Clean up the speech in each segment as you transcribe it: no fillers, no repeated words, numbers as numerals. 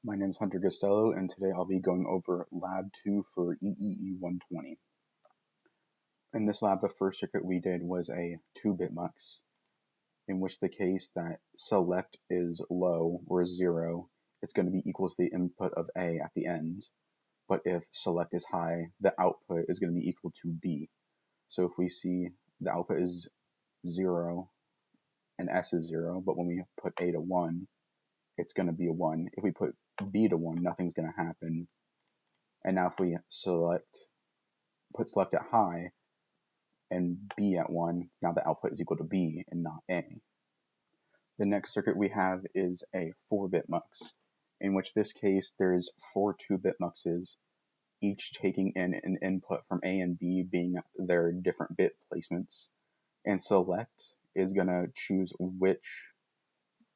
My name is Hunter Costello, and today I'll be going over Lab 2 for EEE120. In this lab, the first circuit we did was a 2-bit mux, in which the case that select is low or 0, it's going to be equal to the input of A at the end. But if select is high, the output is going to be equal to B. So if we see the output is 0 and S is 0, but when we put A to 1, it's going to be a 1. If we put B to 1, nothing's going to happen. And now if we put select at high and B at 1, now the output is equal to B and not A. The next circuit we have is a 4-bit mux, in which this case there's 4 2-bit muxes, each taking in an input from A and B being their different bit placements, and select is going to choose which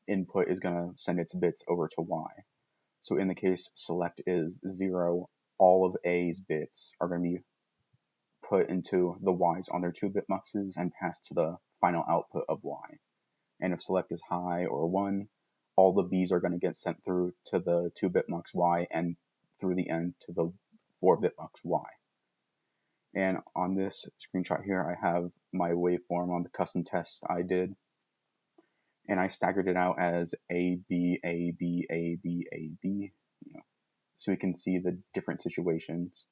input is going to send its bits over to Y. So in the case select is 0, all of A's bits are going to be put into the Y's on their 2-bit muxes and passed to the final output of Y. And if select is high or 1, all the B's are going to get sent through to the 2-bit mux Y and through the end to the 4-bit mux Y. And on this screenshot here, I have my waveform on the custom test I did. And I staggered it out as A, B, A, B, A, B, A, B, so we can see the different situations.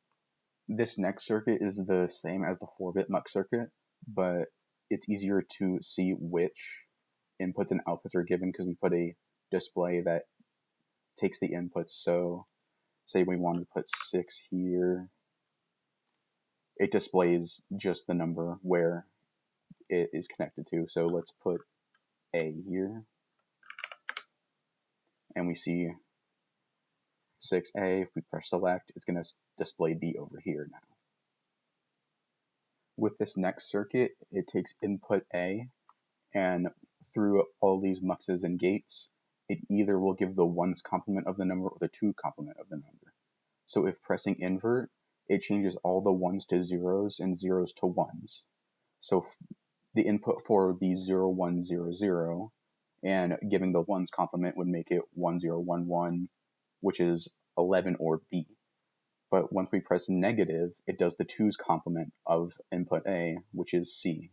This next circuit is the same as the 4-bit mux circuit, but it's easier to see which inputs and outputs are given because we put a display that takes the inputs. So say we wanted to put 6 here, it displays just the number where it is connected to. So let's put A here, and we see 6A. If we press select, it's going to display B over here now. With this next circuit, it takes input A, and through all these muxes and gates, it either will give the 1's complement of the number or the 2 complement of the number. So if pressing invert, it changes all the 1's to 0's and 0's to 1's. So the input for would be 0, 1, 0, 0, and giving the 1's complement would make it 1, 0, 1, 1, which is 11 or B. But once we press negative, it does the 2's complement of input A, which is C.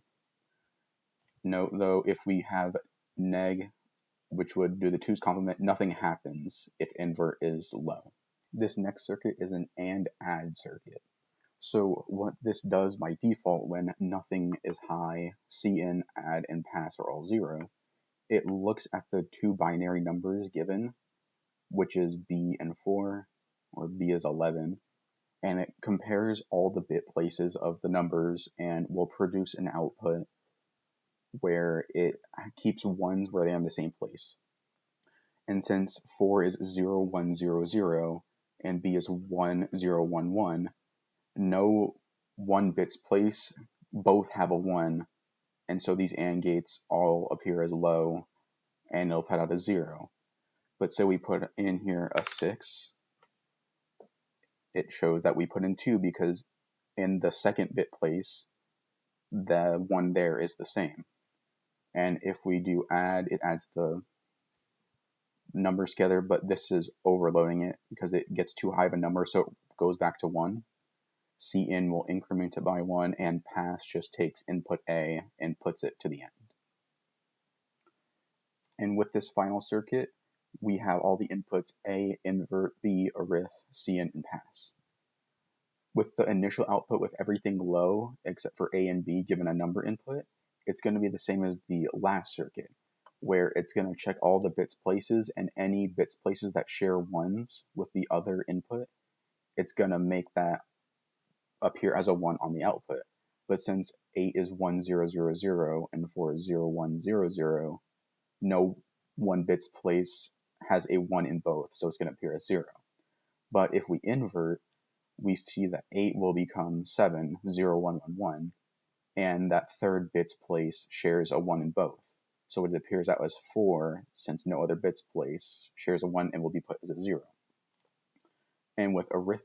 Note though, if we have neg, which would do the 2's complement, nothing happens if invert is low. This next circuit is an AND add circuit. So what this does by default when nothing is high, CIN, add, and pass are all 0, it looks at the 2 binary numbers given, which is B and 4, or B is 11, and it compares all the bit places of the numbers and will produce an output where it keeps 1's where they are in the same place. And since 4 is 0, 1, 0, 0, and B is 1, 0, 1, 1, no 1 bit's place, both have a 1, and so these AND gates all appear as low, and it'll put out a 0. But say we put in here a 6, it shows that we put in 2 because in the 2nd bit place, the 1 there is the same. And if we do add, it adds the numbers together, but this is overloading it because it gets too high of a number, so it goes back to 1. CIN will increment it by 1, and pass just takes input A and puts it to the end. And with this final circuit, we have all the inputs A, invert, B, arith, CIN, and pass. With the initial output with everything low, except for A and B given a number input, it's going to be the same as the last circuit, where it's going to check all the bits places, and any bits places that share 1's with the other input, it's going to make that appear as a 1 on the output. But since 8 is 1, 0, 0, 0, and 4 is 0, 1, 0, 0, no 1 bit's place has a 1 in both, so it's going to appear as 0. But if we invert, we see that 8 will become 7, 0, 1, 1, 1, and that 3rd bit's place shares a 1 in both. So it appears out as 4, since no other bit's place shares a 1 and will be put as a 0. And with arith,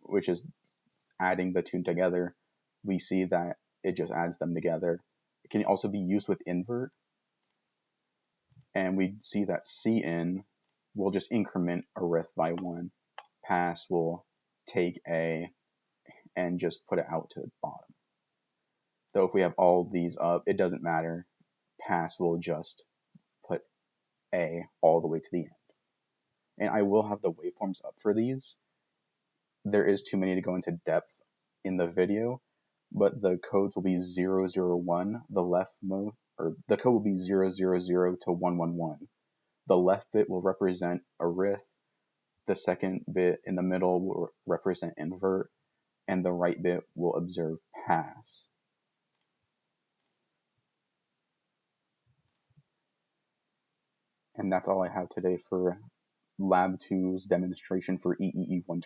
which is adding the 2 together, we see that it just adds them together. It can also be used with invert, and we see that CIN we'll just increment arith by 1. Pass will take A and just put it out to the bottom. So if we have all these up, it doesn't matter. Pass will just put A all the way to the end. And I will have the waveforms up for these. There is too many to go into depth in the video, but the codes will be 001, the left mode, or the code will be 000 to 111. The left bit will represent arith, the second bit in the middle will represent invert, and the right bit will observe pass. And that's all I have today for Lab 2's demonstration for EEE120.